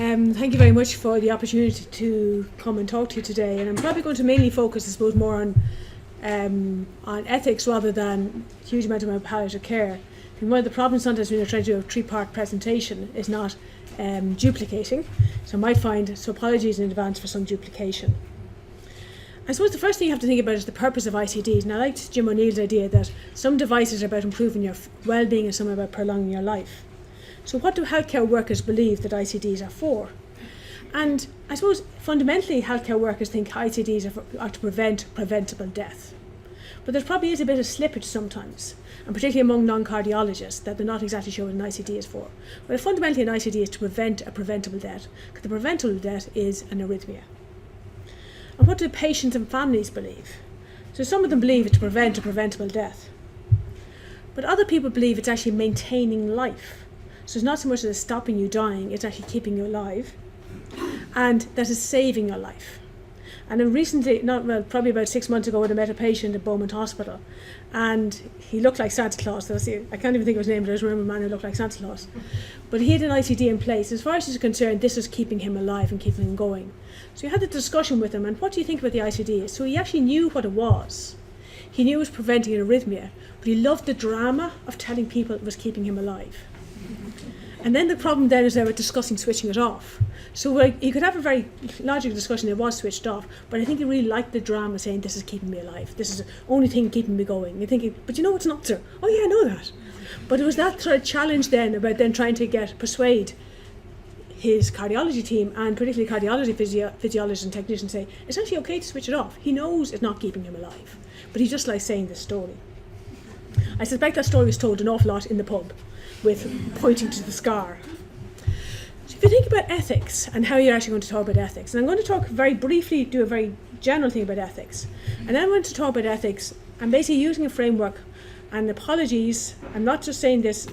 Thank you very much for the opportunity to come and talk to you today. And I'm probably going to mainly focus, I suppose, more on ethics rather than a huge amount about palliative care. And one of the problems sometimes when you're trying to do a three-part presentation is not duplicating. So I might find, so apologies in advance for some duplication. I suppose the first thing you have to think about is the purpose of ICDs. And I liked Jim O'Neill's idea that some devices are about improving your well-being and some are about prolonging your life. So what do healthcare workers believe that ICDs are for? And I suppose fundamentally healthcare workers think ICDs are to prevent preventable death. But there probably is a bit of slippage sometimes, and particularly among non-cardiologists, that they're not exactly sure what an ICD is for. But fundamentally an ICD is to prevent a preventable death, because the preventable death is an arrhythmia. And what do patients and families believe? So some of them believe it's to prevent a preventable death. But other people believe it's actually maintaining life. So it's not so much that it's stopping you dying, it's actually keeping you alive. And that is saving your life. And then recently, probably about 6 months ago, I met a patient at Beaumont Hospital, and he looked like Santa Claus. I can't even think of his name, but I just remember a man who looked like Santa Claus. But he had an ICD in place. As far as he's concerned, this is keeping him alive and keeping him going. So we had the discussion with him, and what do you think about the ICD? So he actually knew what it was. He knew it was preventing an arrhythmia, but he loved the drama of telling people it was keeping him alive. And then the problem then is they were discussing switching it off. So you could have a very logical discussion, it was switched off, but I think he really liked the drama saying this is keeping me alive, this is the only thing keeping me going. You're thinking, but you know it's not, sir. Oh yeah, I know that. But it was that sort of challenge then about then trying to persuade his cardiology team, and particularly cardiology physiologists and technicians, say it's actually okay to switch it off. He knows it's not keeping him alive, but he just likes saying this story. I suspect that story was told an awful lot in the pub, with pointing to the scar. So if you think about ethics and how you're actually going to talk about ethics, and I'm going to talk very briefly, do a very general thing about ethics, and then I'm going to talk about ethics and basically using a framework, and apologies, I'm not just saying this,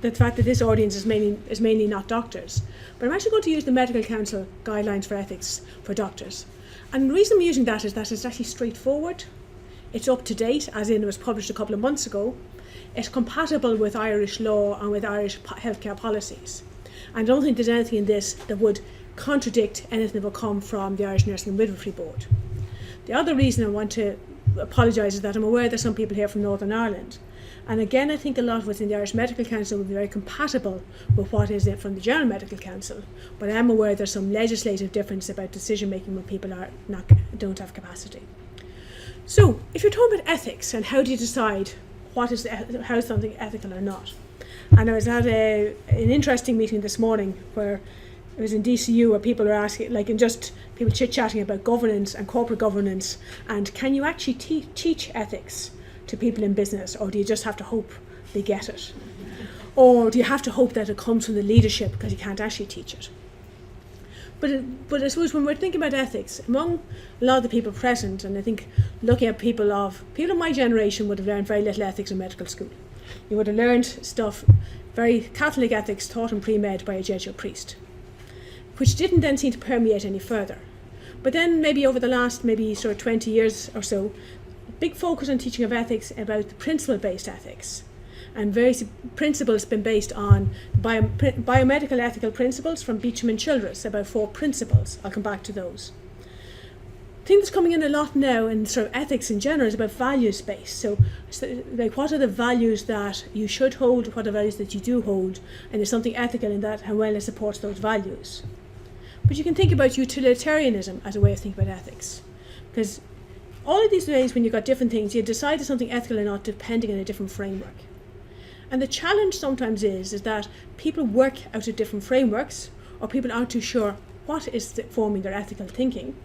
the fact that this audience is mainly not doctors, but I'm actually going to use the Medical Council guidelines for ethics for doctors. And the reason I'm using that is that it's actually straightforward, it's up to date, as in it was published a couple of months ago, it's compatible with Irish law and with Irish healthcare policies. And I don't think there's anything in this that would contradict anything that will come from the Irish Nursing and Midwifery Board. The other reason I want to apologise is that I'm aware there's some people here from Northern Ireland. And again, I think a lot of what's in the Irish Medical Council will be very compatible with what is from the General Medical Council. But I am aware there's some legislative difference about decision making when people don't have capacity. So, if you're talking about ethics and how do you decide how is something ethical or not? And I was at an interesting meeting this morning where it was in DCU where people are asking, and just people chit-chatting about governance and corporate governance, and can you actually teach ethics to people in business, or do you just have to hope they get it? Or do you have to hope that it comes from the leadership because you can't actually teach it? But I suppose when we're thinking about ethics, among a lot of the people present, and I think looking at people of my generation would have learned very little ethics in medical school. You would have learned stuff, very Catholic ethics taught in pre-med by a Jesuit priest, which didn't then seem to permeate any further. But then maybe over the last sort of 20 years or so, big focus on teaching of ethics about the principle-based ethics. And various principles have been based on biomedical ethical principles from Beecham and Childress, about 4 principles. I'll come back to those. The thing that's coming in a lot now in sort of ethics in general is about values-based. So what are the values that you should hold, what are the values that you do hold, and there's something ethical in that, how well it supports those values. But you can think about utilitarianism as a way of thinking about ethics. Because all of these ways, when you've got different things, you decide if something ethical or not depending on a different framework. And the challenge sometimes is that people work out of different frameworks, or people aren't too sure what is forming their ethical thinking,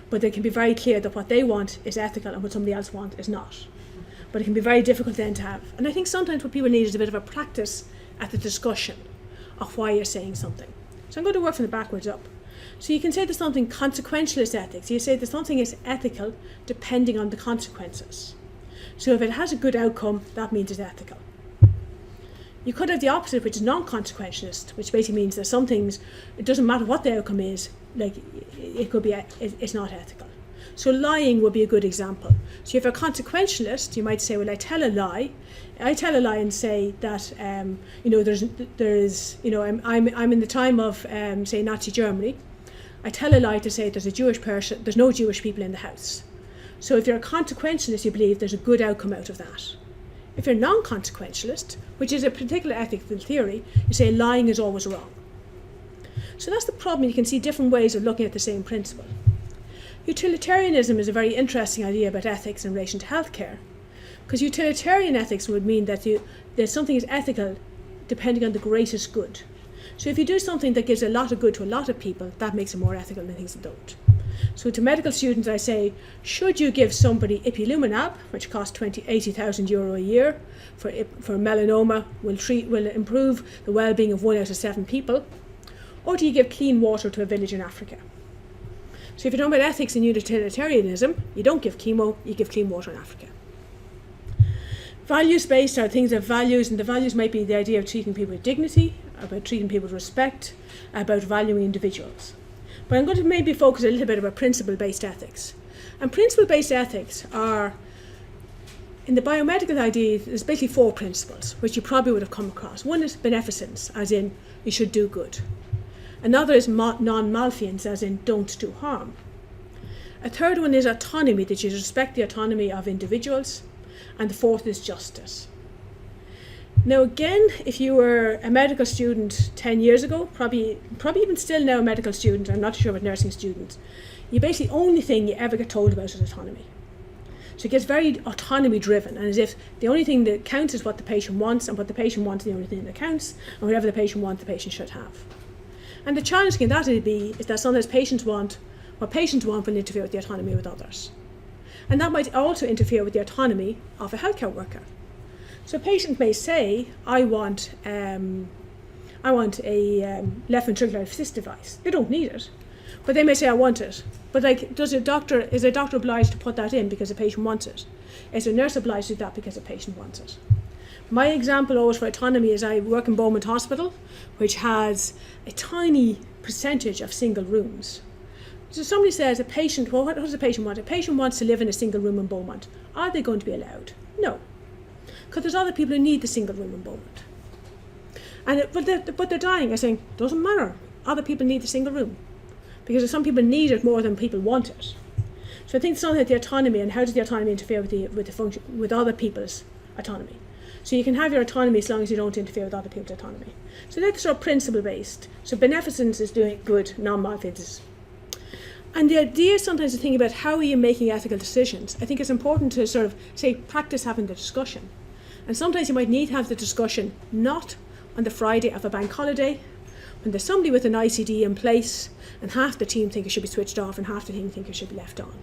but they can be very clear that what they want is ethical and what somebody else wants is not. But it can be very difficult then to have. And I think sometimes what people need is a bit of a practice at the discussion of why you're saying something. So I'm going to work from the backwards up. So you can say there's something consequentialist ethics. You say that something is ethical depending on the consequences. So if it has a good outcome, that means it's ethical. You could have the opposite, which is non-consequentialist, which basically means that some things, it doesn't matter what the outcome is, it could be, it's not ethical. So lying would be a good example. So if you're a consequentialist, you might say, well, I tell a lie and say that, I'm in the time of, say, Nazi Germany. I tell a lie to say there's no Jewish people in the house. So if you're a consequentialist, you believe there's a good outcome out of that. If you're non-consequentialist, which is a particular ethical theory, you say lying is always wrong. So that's the problem. You can see different ways of looking at the same principle. Utilitarianism is a very interesting idea about ethics in relation to healthcare, because utilitarian ethics would mean that something is ethical depending on the greatest good. So if you do something that gives a lot of good to a lot of people, that makes it more ethical than things that don't. So to medical students I say, should you give somebody ipilimumab, which costs €80,000 a year for melanoma, will improve the well-being of 1 out of 7 people, or do you give clean water to a village in Africa? So if you're talking about ethics and utilitarianism, you don't give chemo, you give clean water in Africa. Values-based are things of values, and the values might be the idea of treating people with dignity, about treating people with respect, about valuing individuals. But I'm going to maybe focus a little bit about principle-based ethics. And principle-based ethics are, in the biomedical idea, there's basically 4 principles, which you probably would have come across. One is beneficence, as in you should do good. Another is non-malfeasance, as in don't do harm. A third one is autonomy, that you respect the autonomy of individuals. And the fourth is justice. Now again, if you were a medical student 10 years ago, probably even still now a medical student, I'm not sure about nursing students, the only thing you ever get told about is autonomy. So it gets very autonomy driven, and as if the only thing that counts is what the patient wants, and what the patient wants is the only thing that counts, and whatever the patient wants, the patient should have. And the challenge in that is that sometimes what patients want will interfere with the autonomy with others. And that might also interfere with the autonomy of a healthcare worker. So a patient may say, I want a left ventricular assist device. They don't need it, but they may say, I want it. But is a doctor obliged to put that in because the patient wants it? Is a nurse obliged to do that because the patient wants it? My example always for autonomy is I work in Beaumont Hospital, which has a tiny percentage of single rooms. So somebody says, what does a patient want? A patient wants to live in a single room in Beaumont. Are they going to be allowed? No. Because there's other people who need the single room in Beaumont. But they're dying. I'm saying, doesn't matter. Other people need the single room. Because some people need it more than people want it. So I think it's not like the autonomy, and how does the autonomy interfere with the function, with other people's autonomy? So you can have your autonomy as long as you don't interfere with other people's autonomy. So that's sort of principle-based. So beneficence is doing good, non-malfeasance. And the idea sometimes to think about how are you making ethical decisions. I think it's important to sort of say, practice having the discussion. And sometimes you might need to have the discussion not on the Friday of a bank holiday, when there's somebody with an ICD in place and half the team think it should be switched off and half the team think it should be left on.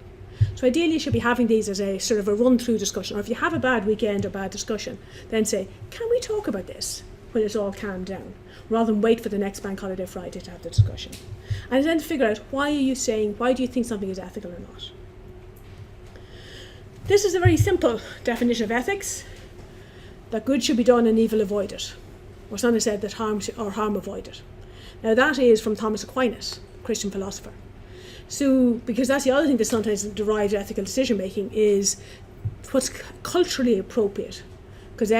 So ideally you should be having these as a sort of a run-through discussion. Or if you have a bad weekend or bad discussion, then say, can we talk about this when it's all calmed down? Rather than wait for the next bank holiday Friday to have the discussion. And then to figure out, why do you think something is ethical or not? This is a very simple definition of ethics, that good should be done and evil avoided. Or sometimes said that harm avoided. Now that is from Thomas Aquinas, Christian philosopher. So, because that's the other thing that sometimes derives ethical decision making is what's culturally appropriate. Because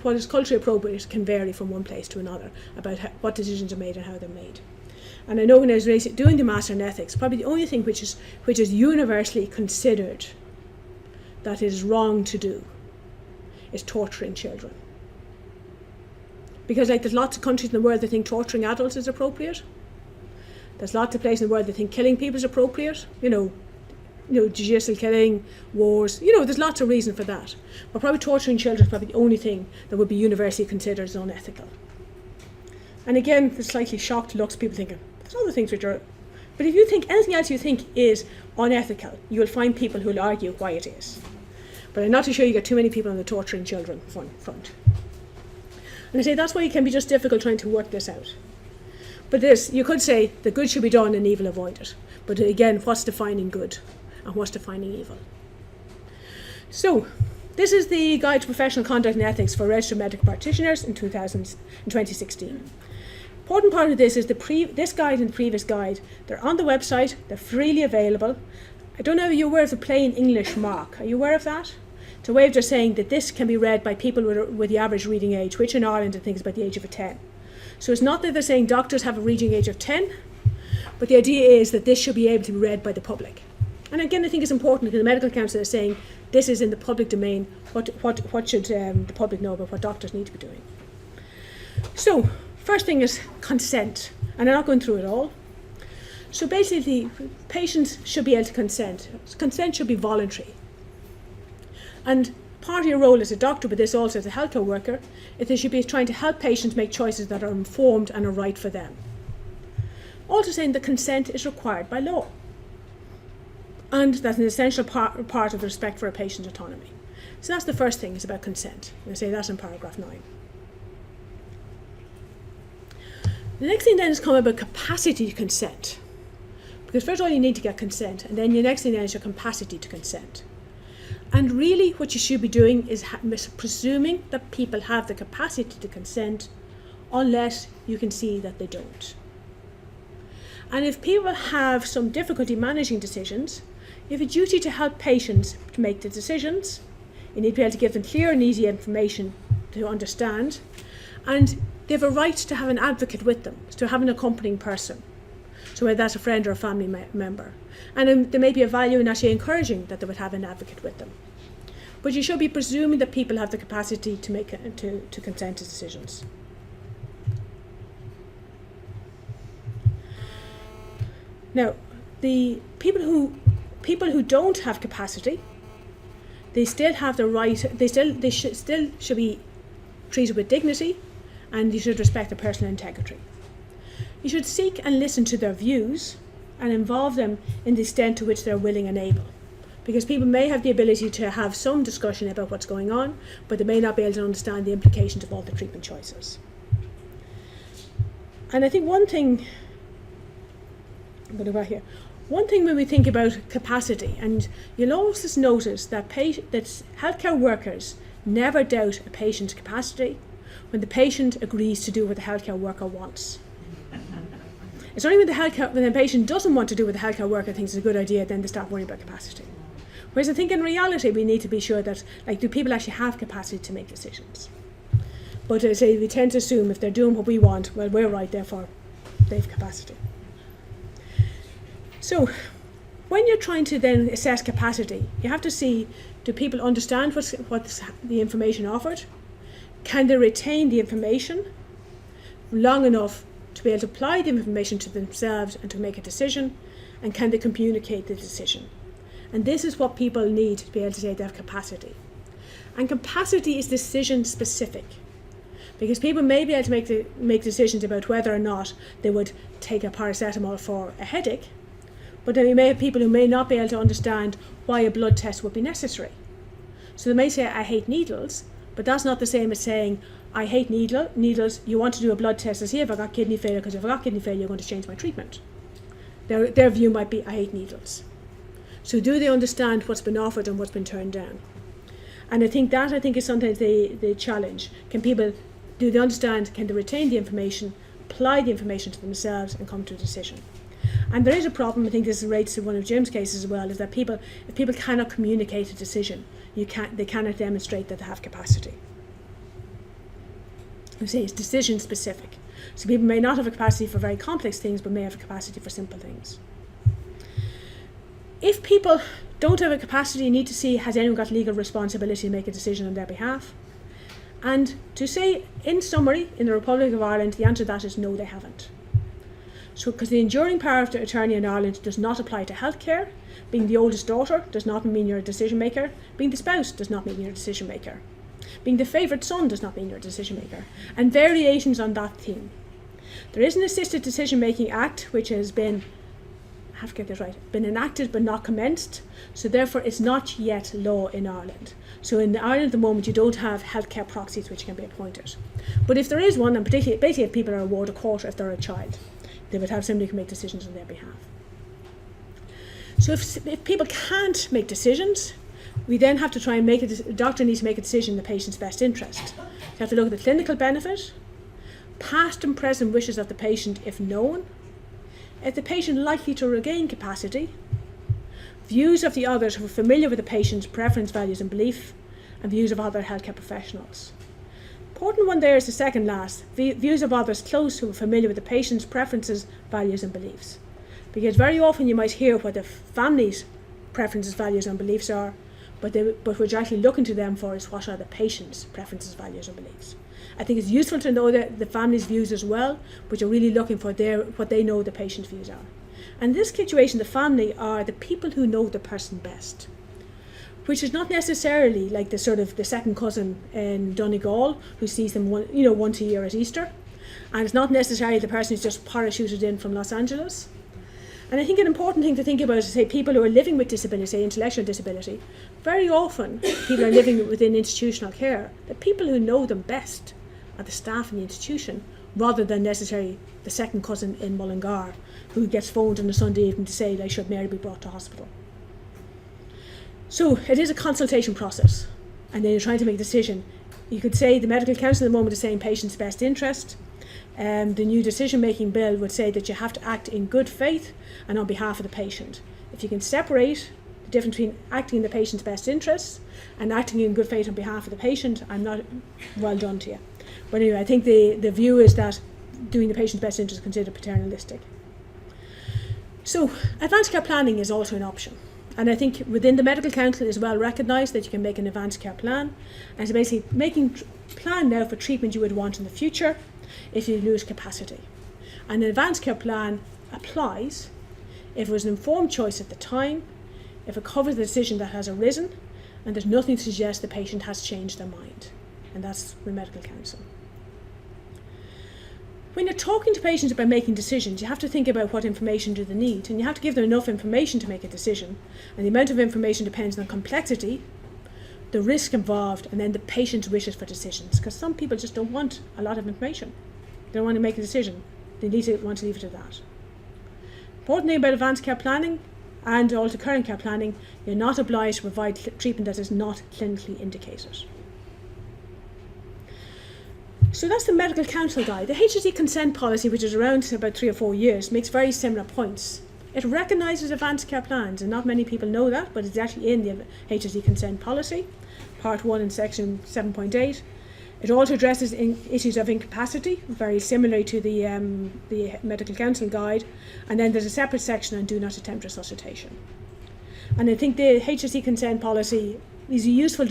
what is culturally appropriate can vary from one place to another about what decisions are made and how they're made. And I know when I was doing the Master in Ethics, probably the only thing which is universally considered that it is wrong to do is torturing children. Because there's lots of countries in the world that think torturing adults is appropriate. There's lots of places in the world that think killing people is appropriate. Judicial killing, wars, there's lots of reason for that. But probably torturing children is probably the only thing that would be universally considered as unethical. And again, the slightly shocked looks, people thinking, there's other things which are... But if you think anything else you think is unethical, you will find people who will argue why it is. But I'm not too sure you get too many people on the torturing children front. And I say that's why it can be just difficult trying to work this out. But you could say the good should be done and evil avoided. But again, what's defining good and what's defining evil? So, this is the Guide to Professional Conduct and Ethics for Registered Medical Practitioners in 2016. Important part of this is this guide and the previous guide. They're on the website, they're freely available. I don't know if you're aware of the plain English mark. Are you aware of that? It's a way of just saying that this can be read by people with the average reading age, which in Ireland I think is about the age of 10. So it's not that they're saying doctors have a reading age of 10, but the idea is that this should be able to be read by the public. And again, I think it's important because the medical council is saying this is in the public domain. What should the public know about what doctors need to be doing? So, first thing is consent. And I'm not going through it all. So basically, patients should be able to consent. Consent should be voluntary. And part of your role as a doctor, but this also as a healthcare worker, is they should be trying to help patients make choices that are informed and are right for them. Also saying that consent is required by law. And that's an essential part of the respect for a patient's autonomy. So that's the first thing, is about consent. I say that in paragraph 9. The next thing then is come about capacity to consent. Because first of all you need to get consent, and then your next thing then is your capacity to consent. And really what you should be doing is presuming that people have the capacity to consent unless you can see that they don't. And if people have some difficulty managing decisions, you have a duty to help patients to make the decisions. You need to be able to give them clear and easy information to understand. And they have a right to have an advocate with them, to have an accompanying person. So whether that's a friend or a family member. And there may be a value in actually encouraging that they would have an advocate with them. But you should be presuming that people have the capacity to make to consent to decisions. Now, the people who don't have capacity, they still have the right. They should be treated with dignity, and you should respect their personal integrity. You should seek and listen to their views and involve them in the extent to which they're willing and able. Because people may have the ability to have some discussion about what's going on, but they may not be able to understand the implications of all the treatment choices. And I think one thing when we think about capacity, and you'll always notice that healthcare workers never doubt a patient's capacity when the patient agrees to do what the healthcare worker wants. It's only when the patient doesn't want to do what the healthcare worker thinks is a good idea, then they start worrying about capacity. Whereas I think in reality we need to be sure that, do people actually have capacity to make decisions? But I say we tend to assume if they're doing what we want, well, we're right, therefore they have capacity. So when you're trying to then assess capacity, you have to see, do people understand what's the information offered? Can they retain the information long enough to be able to apply the information to themselves and to make a decision? And can they communicate the decision? And this is what people need to be able to say they have capacity. And capacity is decision specific. Because people may be able to make decisions about whether or not they would take a paracetamol for a headache, but then you may have people who may not be able to understand why a blood test would be necessary. So they may say, I hate needles, but that's not the same as saying, I hate needles, you want to do a blood test to see if I got kidney failure, because if I got kidney failure, you're going to change my treatment. Their view might be, I hate needles. So do they understand what's been offered and what's been turned down? And I think is sometimes the challenge. Do they understand, can they retain the information, apply the information to themselves and come to a decision? And there is a problem, I think this relates to one of Jim's cases as well, is that if people cannot communicate a decision, they cannot demonstrate that they have capacity. I say it's decision specific. So people may not have a capacity for very complex things, but may have a capacity for simple things. If people don't have a capacity, you need to see, has anyone got legal responsibility to make a decision on their behalf? And to say, in summary, in the Republic of Ireland, the answer to that is no, they haven't. So, because the enduring power of the attorney in Ireland does not apply to healthcare. Being the oldest daughter does not mean you're a decision maker. Being the spouse does not mean you're a decision maker. Being the favourite son does not mean you're a decision maker. And variations on that theme. There is an Assisted Decision Making Act which has been, I have to get this right, been enacted but not commenced. So therefore it's not yet law in Ireland. So in Ireland at the moment you don't have healthcare proxies which can be appointed. But if there is one, and particularly basically if people are a ward of court, if they're a child, they would have somebody who can make decisions on their behalf. So if people can't make decisions, we then have to try and a doctor needs to make a decision in the patient's best interest. You have to look at the clinical benefit, past and present wishes of the patient if known, if the patient likely to regain capacity, views of the others who are familiar with the patient's preference, values and belief, and views of other healthcare professionals. Important one there is the second last, views of others close who are familiar with the patient's preferences, values and beliefs. Because very often you might hear what the family's preferences, values and beliefs are, but what you're actually looking to them for is what are the patient's preferences, values and beliefs. I think it's useful to know that the family's views as well, but you're really looking for what they know the patient's views are. And in this situation, the family are the people who know the person best, which is not necessarily like the second cousin in Donegal who sees them once a year at Easter, and it's not necessarily the person who's just parachuted in from Los Angeles. And I think an important thing to think about is, say, people who are living with disability, intellectual disability. Very often, people are living within institutional care. The people who know them best are the staff in the institution, rather than necessarily the second cousin in Mullingar who gets phoned on a Sunday evening to say, like, should Mary be brought to hospital? So it is a consultation process, and then you're trying to make a decision. You could say the medical council at the moment is saying patient's best interest. The new decision-making bill would say that you have to act in good faith and on behalf of the patient. If you can separate the difference between acting in the patient's best interests and acting in good faith on behalf of the patient, I'm not well done to you. But anyway, I think the view is that doing the patient's best interest is considered paternalistic. So advanced care planning is also an option. And I think within the medical council it is well recognised that you can make an advanced care plan. And so basically making plan now for treatment you would want in the future if you lose capacity. And an advanced care plan applies if it was an informed choice at the time, if it covers the decision that has arisen, and there's nothing to suggest the patient has changed their mind. And that's the medical council. When you're talking to patients about making decisions, you have to think about what information do they need, and you have to give them enough information to make a decision. And the amount of information depends on complexity, the risk involved, and then the patient's wishes for decisions. Because some people just don't want a lot of information. They don't want to make a decision. They want to leave it at that. Important thing about advanced care planning and also current care planning, you're not obliged to provide treatment that is not clinically indicated. So that's the medical council guide. The HSE consent policy, which is around about 3 or 4 years, makes very similar points. It recognises advanced care plans, and not many people know that, but it's actually in the HSE consent policy, part 1 in section 7.8. It also addresses issues of incapacity, very similarly to the medical council guide, and then there's a separate section on do not attempt resuscitation. And I think the HSE consent policy is a useful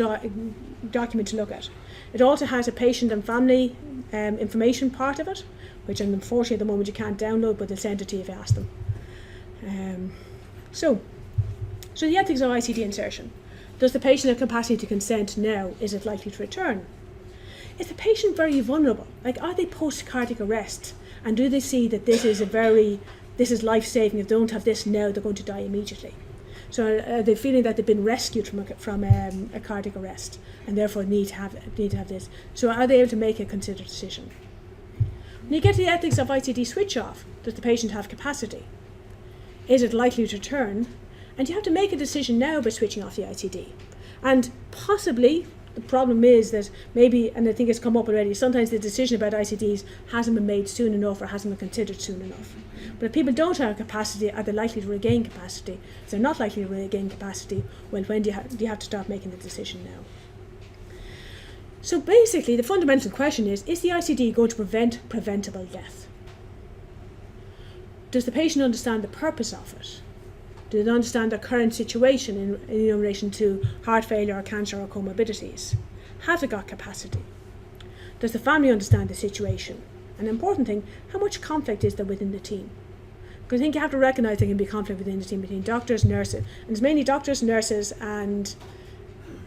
document to look at. It also has a patient and family information part of it, which unfortunately at the moment you can't download, but they'll send it to you if you ask them. So the ethics of ICD insertion. Does the patient have capacity to consent now? Is it likely to return? Is the patient very vulnerable? Like, are they post-cardiac arrest? And do they see that this is life-saving? If they don't have this now, they're going to die immediately. So are they feeling that they've been rescued from a cardiac arrest and therefore need to have this? So are they able to make a considered decision? When you get to the ethics of ICD switch off, does the patient have capacity? Is it likely to return? And you have to make a decision now by switching off the ICD. And possibly the problem is that maybe, and I think it's come up already, sometimes the decision about ICDs hasn't been made soon enough or hasn't been considered soon enough. But if people don't have capacity, are they likely to regain capacity? If they're not likely to regain capacity, well, when do you have to start making the decision now? So basically, the fundamental question is the ICD going to prevent preventable death? Does the patient understand the purpose of it? Do they understand their current situation in relation to heart failure or cancer or comorbidities? Have they got capacity? Does the family understand the situation? An important thing, how much conflict is there within the team? Because I think you have to recognise there can be conflict within the team between doctors, nurses, and it's mainly doctors, nurses and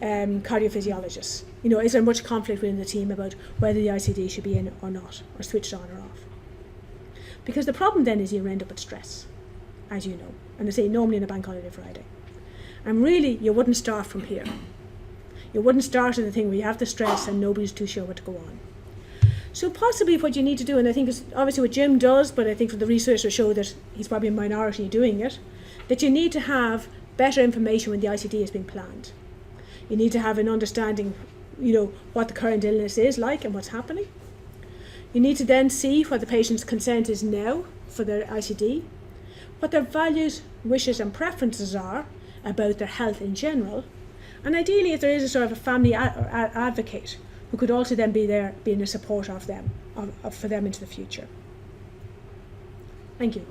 cardiophysiologists. Is there much conflict within the team about whether the ICD should be in or not, or switched on or off? Because the problem then is you end up with stress, as you know. And I say normally on a bank holiday Friday. And really, you wouldn't start from here. You wouldn't start at the thing where you have the stress and nobody's too sure what to go on. So possibly what you need to do, and I think it's obviously what Jim does, but I think from the research will show that he's probably a minority doing it, that you need to have better information when the ICD is being planned. You need to have an understanding, what the current illness is like and what's happening. You need to then see what the patient's consent is now for their ICD, what their values, wishes and preferences are, about their health in general. And ideally, if there is a sort of a family advocate who could also then be there being a support of them, for them into the future. Thank you.